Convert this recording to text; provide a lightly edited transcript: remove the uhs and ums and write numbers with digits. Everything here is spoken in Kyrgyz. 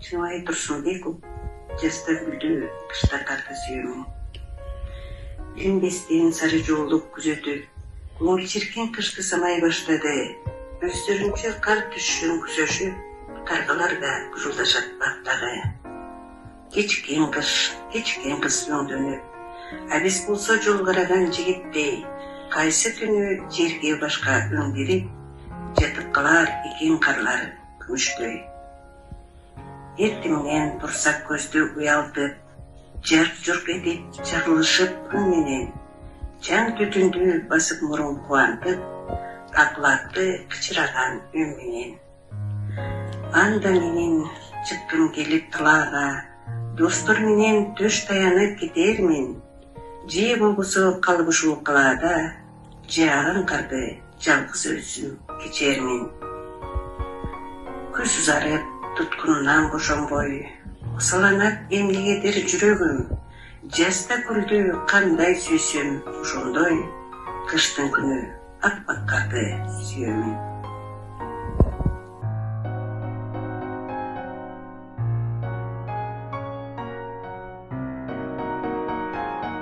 Чыныбай Турсунбеков жазда гүлдү, кышта карды сүйөмүн. Билинбестен сары жолдук күзөтүп, көңүл кышты самай баштады. Өздөрүнчө кар түшүшүн күзөшүп, каргалар да кужулдашат бактагы. Кечкен кыз өңдөнүп, абис болсо жол караган жигиттей, кайсы түнү жерге башка өң берип, жатып калар экен карлар күмүштөй. Эртеңнен турсак көздү уялтып, жарк-журк этип чагылышып күн менен, жан түтүндү басып мурун кубантып, акылатты кычыраган үн менен. Анда менин чыккым келип талаага, достор менен төш таянып кетермин. Же болбосо калып ушул калаада, жааган карды жалгыз өзүм кечермин. Күз узарып, туткунунан бошонбой, кысаланат эмнегедир жүрөгүм. Жазда гүлдү кандай сүйсөм, ошондой кыштын күнү аппак карды сүйөмүн.